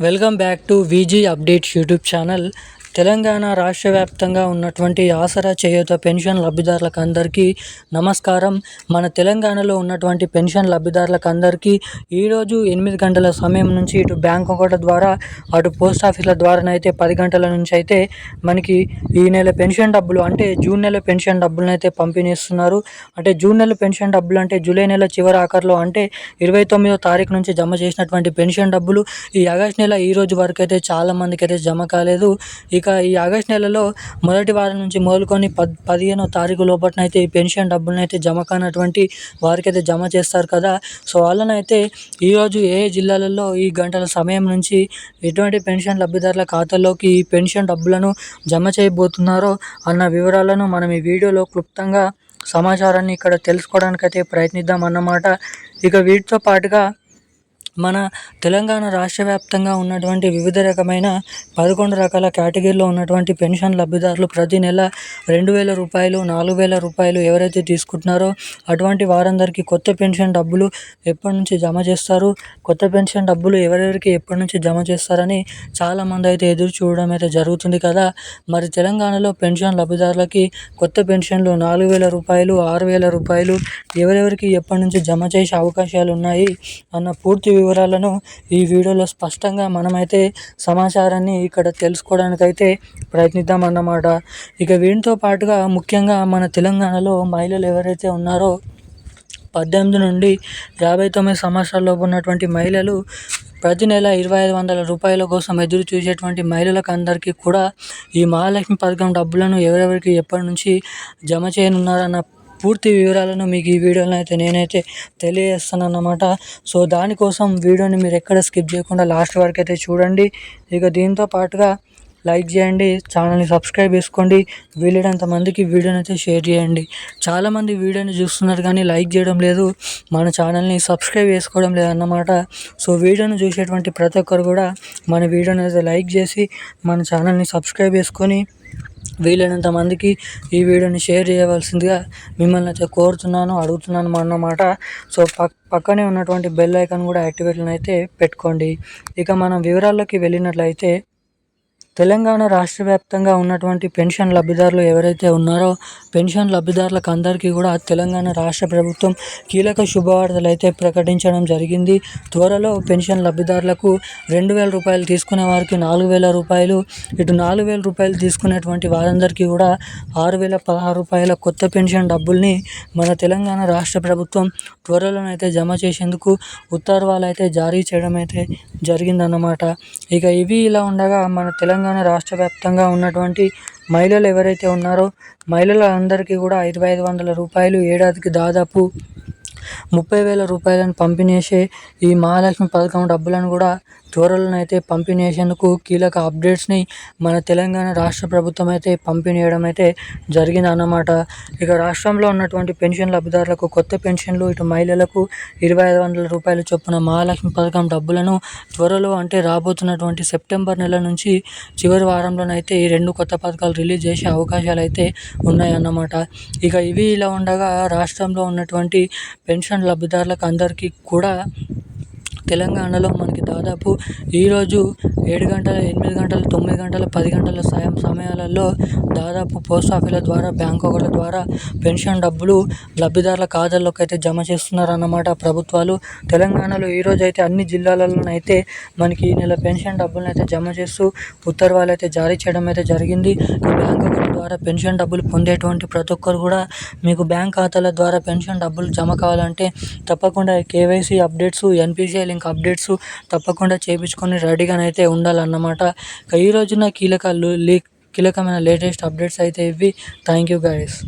Welcome back to VG updates YouTube channel. Telangana రాష్ట్ర వ్యాప్తంగా ఉన్నటువంటి ఆసరా చేయూత పెన్షన్ లబ్ధిదారులకు అందరికీ నమస్కారం. మన తెలంగాణలో ఉన్నటువంటి పెన్షన్ లబ్ధిదారులకు అందరికీ ఈరోజు 8 గంటల సమయం నుంచి ఇటు బ్యాంక్ అకౌంట్ ద్వారా అటు పోస్ట్ ఆఫీసుల ద్వారానైతే 10 గంటల నుంచి అయితే మనకి ఈ నెల పెన్షన్ డబ్బులు అంటే జూన్ నెల పెన్షన్ డబ్బులను అయితే పంపిణీ ఇస్తున్నారు. అంటే జూన్ నెల పెన్షన్ డబ్బులు అంటే జూలై నెల చివరి ఆఖరిలో అంటే 29వ తారీఖు నుంచి జమ చేసినటువంటి పెన్షన్ డబ్బులు ఈ ఆగస్టు నెల ఈ రోజు వరకు అయితే చాలా మందికి అయితే జమ కాలేదు. ఇక ఈ ఆగస్టు నెలలో మొదటి వారం నుంచి మొదలుకొని 15వ తారీఖు లోపలనైతే ఈ పెన్షన్ డబ్బులను అయితే జమ కానటువంటి వారికి అయితే జమ చేస్తారు కదా. సో వాళ్ళనైతే ఈరోజు ఏ జిల్లాలలో ఈ గంటల సమయం నుంచి ఎటువంటి పెన్షన్ లబ్ధిదారుల ఖాతాల్లోకి ఈ పెన్షన్ డబ్బులను జమ చేయబోతున్నారో అన్న వివరాలను మనం ఈ వీడియోలో క్లుప్తంగా సమాచారాన్ని ఇక్కడ తెలుసుకోవడానికైతే ప్రయత్నిద్దాం అన్నమాట. ఇక వీటితో పాటుగా మన తెలంగాణ రాష్ట్ర వ్యాప్తంగా ఉన్నటువంటి వివిధ రకమైన 11 రకాల కేటగిరీలో ఉన్నటువంటి పెన్షన్ లబ్ధిదారులు ప్రతి నెల 2,000 రూపాయలు 4,000 రూపాయలు ఎవరైతే తీసుకుంటున్నారో అటువంటి వారందరికీ కొత్త పెన్షన్ డబ్బులు ఎప్పటి నుంచి జమ చేస్తారు, కొత్త పెన్షన్ డబ్బులు ఎవరెవరికి ఎప్పటి నుంచి జమ చేస్తారని చాలామంది అయితే ఎదురు చూడడం అయితే జరుగుతుంది కదా. మరి తెలంగాణలో పెన్షన్ లబ్ధిదారులకి కొత్త పెన్షన్లు 4,000 రూపాయలు 6,000 రూపాయలు ఎవరెవరికి ఎప్పటి నుంచి జమ చేసే అవకాశాలు ఉన్నాయి అన్న పూర్తి వివరాలను ఈ వీడియోలో స్పష్టంగా మనమైతే సమాచారాన్ని ఇక్కడ తెలుసుకోవడానికైతే ప్రయత్నిద్దాం అన్నమాట. ఇక వీటితో పాటుగా ముఖ్యంగా మన తెలంగాణలో మహిళలు ఎవరైతే ఉన్నారో 18 నుండి 59 సంవత్సరాలలోపు ఉన్నటువంటి మహిళలు ప్రతి నెల 2,500 రూపాయల కోసం ఎదురు చూసేటువంటి మహిళలకు అందరికీ కూడా ఈ మహాలక్ష్మి పథకం డబ్బులను ఎవరెవరికి ఎప్పటి నుంచి జమ చేయనున్నారన్న పూర్తి వివరాలను మీకు ఈ వీడియోలో అయితే నేనైతే తెలియజేస్తాను అన్నమాట. సో దానికోసం వీడియోని మీరు ఎక్కడ స్కిప్ చేయకుండా లాస్ట్ వరకు అయితే చూడండి. ఇక దీంతో పాటుగా లైక్ చేయండి, ఛానల్ని సబ్స్క్రైబ్ చేసుకోండి, వీలైనంత మందికి వీడియోని అయితే షేర్ చేయండి. చాలామంది వీడియోని చూస్తున్నారు కానీ లైక్ చేయడం లేదు, మన ఛానల్ని సబ్స్క్రైబ్ చేసుకోవడం లేదన్నమాట. సో వీడియోని చూసేటువంటి ప్రతి ఒక్కరు కూడా మన వీడియోని అయితే లైక్ చేసి మన ఛానల్ని సబ్స్క్రైబ్ చేసుకొని వీలైనంత మందికి ఈ వీడియోని షేర్ చేయవలసిందిగా మిమ్మల్ని అయితే అడుగుతున్నాను అన్నమాట. సో పక్కనే ఉన్నటువంటి బెల్ ఐకాన్ కూడా యాక్టివేట్లను అయితే పెట్టుకోండి. ఇక మనం వివరాల్లోకి వెళ్ళినట్లయితే తెలంగాణ రాష్ట్ర వ్యాప్తంగా ఉన్నటువంటి పెన్షన్ లబ్ధిదారులు ఎవరైతే ఉన్నారో పెన్షన్ లబ్ధిదారులకు అందరికీ కూడా తెలంగాణ రాష్ట్ర ప్రభుత్వం కీలక శుభవార్తలు అయితే ప్రకటించడం జరిగింది. త్వరలో పెన్షన్ లబ్ధిదారులకు 2,000 రూపాయలు తీసుకునే వారికి 4,000 రూపాయలు, ఇటు 4,000 రూపాయలు తీసుకునేటువంటి వారందరికీ కూడా 6,016 రూపాయల కొత్త పెన్షన్ డబ్బుల్ని మన తెలంగాణ రాష్ట్ర ప్రభుత్వం త్వరలోనైతే జమ చేసేందుకు ఉత్తర్వులు అయితే జారీ చేయడం అయితే జరిగిందన్నమాట. ఇక ఇవి ఇలా ఉండగా మన తెలంగాణ రాష్ట్ర వ్యాప్తంగా ఉన్నటువంటి మహిళలు ఎవరైతే ఉన్నారో మహిళలందరికీ కూడా 2,500 రూపాయలు ఏడాదికి దాదాపు 30,000 రూపాయలను పంపిణీ చేసే ఈ మహాలక్ష్మి పథకం డబ్బులను కూడా త్వరలోనైతే పంపిణీ చేసేందుకు కీలక అప్డేట్స్ని మన తెలంగాణ రాష్ట్ర ప్రభుత్వం అయితే పంపిణీ చేయడం అయితే జరిగిందన్నమాట. ఇక రాష్ట్రంలో ఉన్నటువంటి పెన్షన్ లబ్ధిదారులకు కొత్త పెన్షన్లు, ఇటు మహిళలకు 2,500 రూపాయల చొప్పున మహాలక్ష్మి పథకం డబ్బులను త్వరలో అంటే రాబోతున్నటువంటి సెప్టెంబర్ నెల నుంచి చివరి వారంలోనైతే ఈ 2 కొత్త పథకాలు రిలీజ్ చేసే అవకాశాలు అయితే ఉన్నాయన్నమాట. ఇక ఇవి ఇలా ఉండగా రాష్ట్రంలో ఉన్నటువంటి పెన్షన్ లబ్ధిదారులకు అందరికీ కూడా తెలంగాణలో మనకి దాదాపు ఈరోజు 7 గంటల 8 గంటల 9 గంటల 10 గంటల సమయాలలో దాదాపు పోస్ట్ ఆఫీసుల ద్వారా బ్యాంక్ అకౌంట్ల ద్వారా పెన్షన్ డబ్బులు లబ్ధిదారుల ఖాతాల్లోకి అయితే జమ చేస్తున్నారన్నమాట ప్రభుత్వాలు. తెలంగాణలో ఈరోజు అయితే అన్ని జిల్లాలలోనైతే మనకి ఈ నెల పెన్షన్ డబ్బులను అయితే జమ చేస్తూ ఉత్తర్వులు అయితే జారీ చేయడం అయితే జరిగింది. ఈ బ్యాంక్ అకౌంట్ ద్వారా పెన్షన్ డబ్బులు పొందేటువంటి ప్రతి ఒక్కరు కూడా మీకు బ్యాంక్ ఖాతాల ద్వారా పెన్షన్ డబ్బులు జమ కావాలంటే తప్పకుండా KYC updates, NPCI link updates తప్పకుండా చేయించుకొని రెడీగానైతే ఉండాలన్నమాట. ఈ రోజున కీలకమైన లేటెస్ట్ అప్డేట్స్ అయితే ఇవి. Thank you guys.